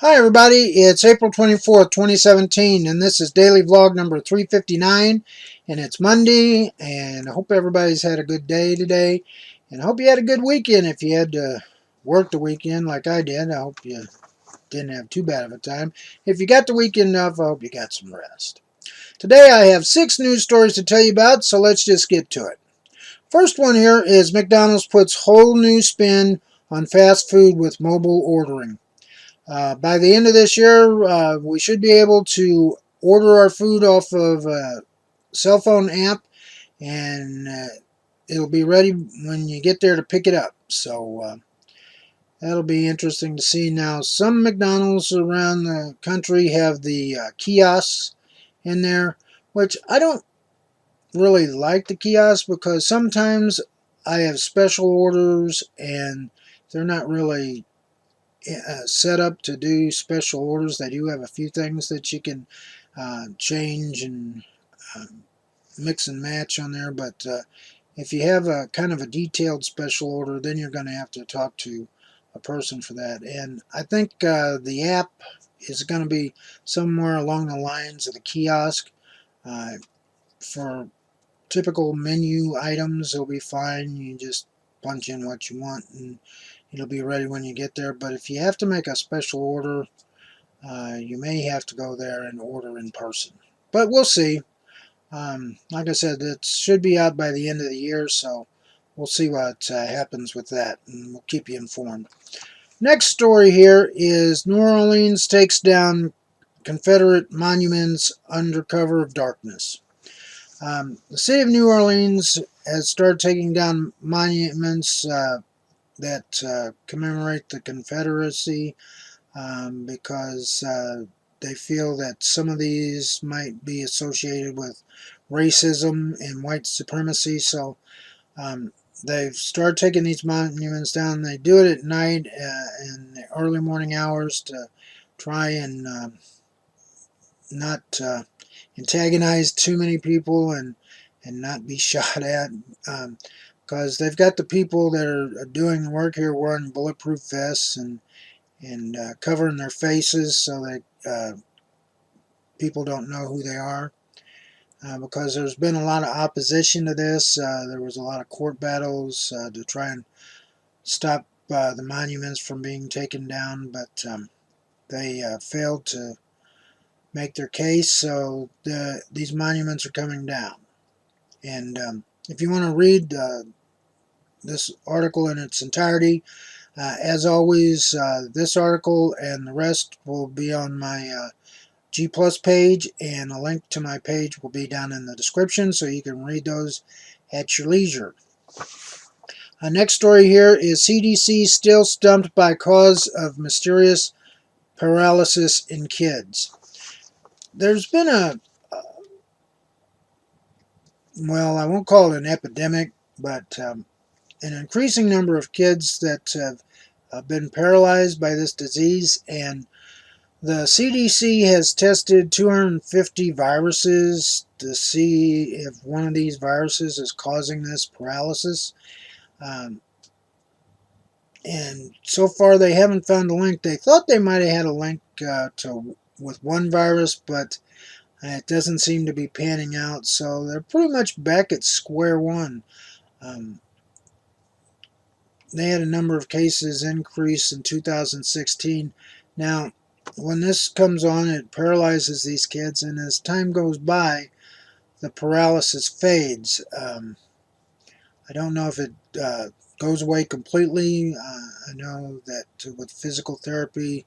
Hi everybody, it's April 24th, 2017, and this is daily vlog number 359, and it's Monday, and I hope everybody's had a good day today, and I hope you had a good weekend. If you had to work the weekend like I did, I hope you didn't have too bad of a time. If you got the weekend off, I hope you got some rest. Today I have 6 news stories to tell you about, so let's just get to it. First one here is McDonald's puts whole new spin on fast food with mobile ordering. By the end of this year, we should be able to order our food off of a cell phone app, and it'll be ready when you get there to pick it up. So that'll be interesting to see. Now, some McDonald's around the country have the kiosks in there, which I don't really like the kiosks because sometimes I have special orders and they're not really set up to do special orders. They do have a few things that you can change and mix and match on there, but if you have a kind of a detailed special order, then you're going to have to talk to a person for that. And I think the app is going to be somewhere along the lines of the kiosk. For typical menu items, it'll be fine. You just punch in what you want and it'll be ready when you get there. But if you have to make a special order, you may have to go there and order in person. But we'll see. Like I said, it should be out by the end of the year, so we'll see what happens with that, and we'll keep you informed. Next story here is New Orleans takes down Confederate monuments under cover of darkness. The city of New Orleans has started taking down monuments that commemorate the Confederacy because they feel that some of these might be associated with racism and white supremacy. So they've started taking these monuments down. They do it at night in the early morning hours to try and not antagonize too many people and not be shot at. Because they've got the people that are doing the work here wearing bulletproof vests and covering their faces so that people don't know who they are. Because there's been a lot of opposition to this. There was a lot of court battles to try and stop the monuments from being taken down, but they failed to make their case, so these monuments are coming down. And if you want to read this article in its entirety, as always, this article and the rest will be on my G Plus page, and a link to my page will be down in the description so you can read those at your leisure. Next story here is CDC still stumped by cause of mysterious paralysis in kids. There's been well, I won't call it an epidemic, but an increasing number of kids that have been paralyzed by this disease, and the CDC has tested 250 viruses to see if one of these viruses is causing this paralysis. And so far they haven't found a link. They thought they might have had a link with one virus, but it doesn't seem to be panning out. So they're pretty much back at square one. They had a number of cases increase in 2016. Now, when this comes on, it paralyzes these kids, and as time goes by, the paralysis fades. I don't know if it goes away completely. I know that with physical therapy,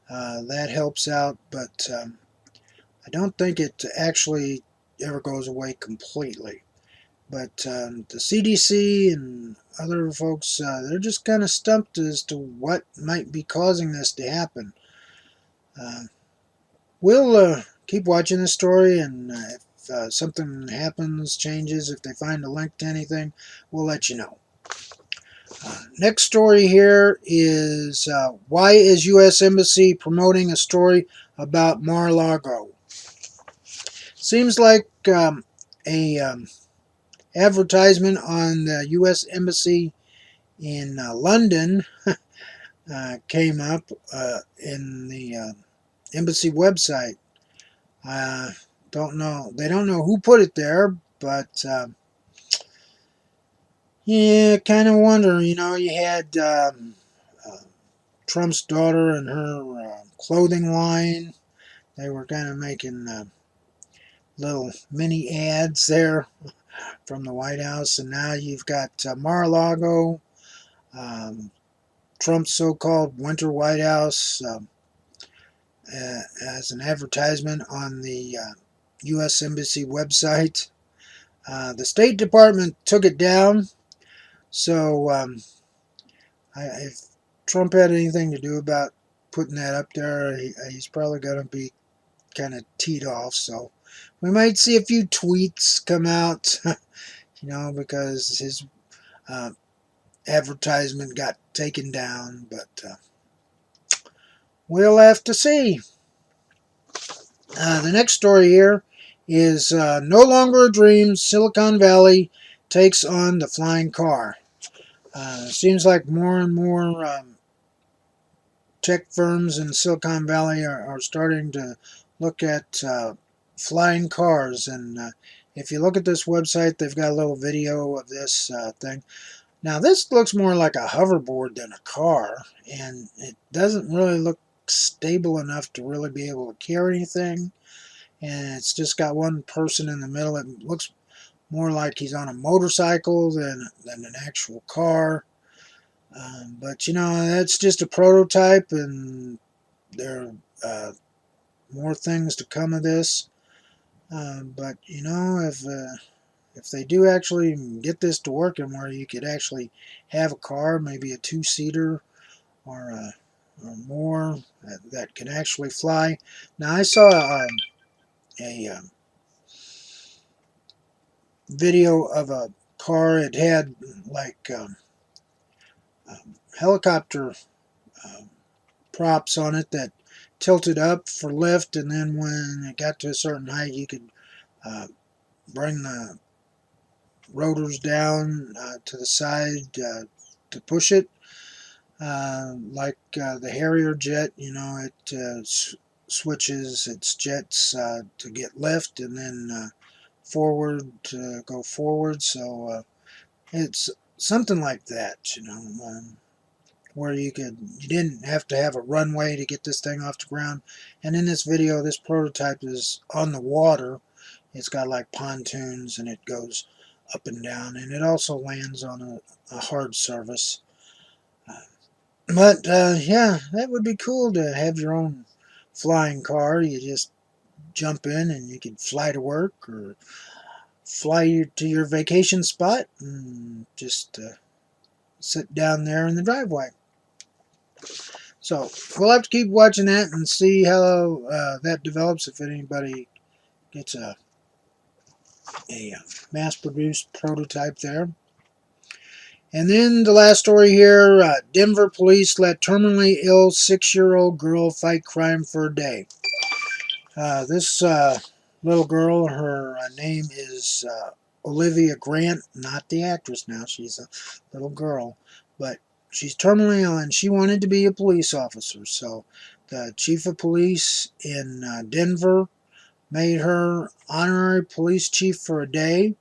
that helps out, but I don't think it actually ever goes away completely. But the CDC and other folks, they're just kind of stumped as to what might be causing this to happen. We'll keep watching this story, and if something happens, changes, if they find a link to anything, we'll let you know. Next story here is why is U.S. Embassy promoting a story about Marlo Go? Seems like a advertisement on the U.S. Embassy in London came up in the embassy website. Don't know. They don't know who put it there, but yeah, kind of wonder. You had uh, Trump's daughter and her clothing line. They were kind of making little mini ads there from the White House, and now you've got Marlo Go, um, Trump's so-called Winter White House, as an advertisement on the U.S. Embassy website. The State Department took it down, so if Trump had anything to do about putting that up there, he's probably going to be kind of teed off. So we might see a few tweets come out, because his uh, advertisement got taken down. But we'll have to see. The next story here is no longer a dream. Silicon Valley takes on the flying car. Seems like more and more tech firms in Silicon Valley are starting to look at flying cars. And if you look at this website, they've got a little video of this thing. Now, this looks more like a hoverboard than a car, and it doesn't really look stable enough to really be able to carry anything. And it's just got one person in the middle. It looks more like he's on a motorcycle than an actual car. But that's just a prototype, and there are more things to come of this. But if they do actually get this to working, where you could actually have a car, maybe a two-seater or more that can actually fly. Now I saw a video of a car. It had like helicopter um, props on it that tilted up for lift, and then when it got to a certain height, you could uh, bring the rotors down to the side to push it. Like the Harrier jet, it switches its jets to get lift, and then forward to go forward. So it's something like that, where you didn't have to have a runway to get this thing off the ground. And in this video, this prototype is on the water. It's got like pontoons, and it goes up and down, and it also lands on a hard surface. But yeah, that would be cool to have your own flying car. You just jump in and you can fly to work or fly to your vacation spot and just sit down there in the driveway. So we'll have to keep watching that and see how that develops, if anybody gets a mass-produced prototype there. And then the last story here, Denver police let terminally ill 6-year-old girl fight crime for a day. This little girl, her name is Olivia Grant, not the actress now, she's a little girl, but she's terminally ill and she wanted to be a police officer. So the chief of police in Denver made her honorary police chief for a day.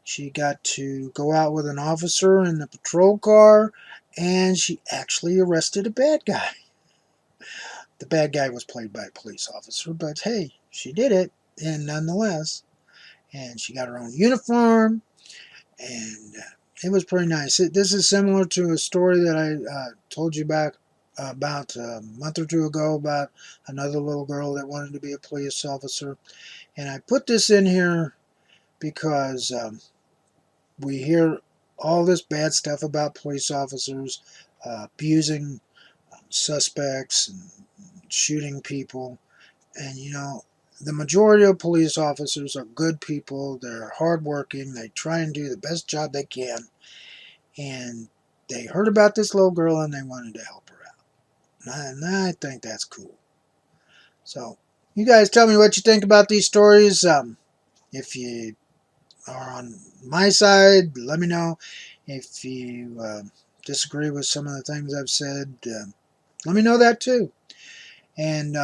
She got to go out with an officer in the patrol car, and she actually arrested a bad guy. The bad guy was played by a police officer, but hey, she did it, and nonetheless. And she got her own uniform, and it was pretty nice. This is similar to a story that I told you about a month or two ago about another little girl that wanted to be a police officer. And I put this in here because we hear all this bad stuff about police officers abusing suspects and shooting people. And the majority of police officers are good people. They're hardworking. They try and do the best job they can. And they heard about this little girl and they wanted to help her out. And I think that's cool. So you guys tell me what you think about these stories. If you are on my side, let me know. If you disagree with some of the things I've said, let me know that too. And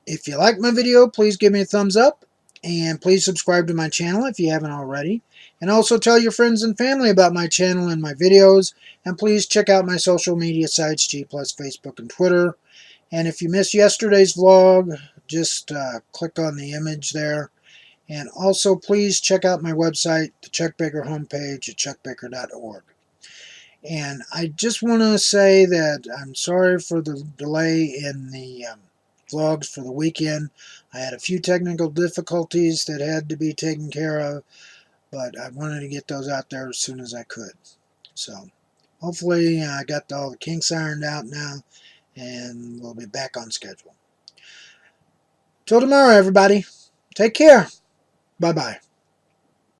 if you like my video, please give me a thumbs up. And please subscribe to my channel if you haven't already. And also tell your friends and family about my channel and my videos. And please check out my social media sites, G+, Facebook, and Twitter. And if you missed yesterday's vlog, just click on the image there. And also please check out my website, the Chuck Baker homepage at chuckbaker.org. And I just want to say that I'm sorry for the delay in the vlogs for the weekend. I had a few technical difficulties that had to be taken care of, but I wanted to get those out there as soon as I could. So hopefully I got all the kinks ironed out now, and we'll be back on schedule. Till tomorrow, everybody. Take care. Bye-bye.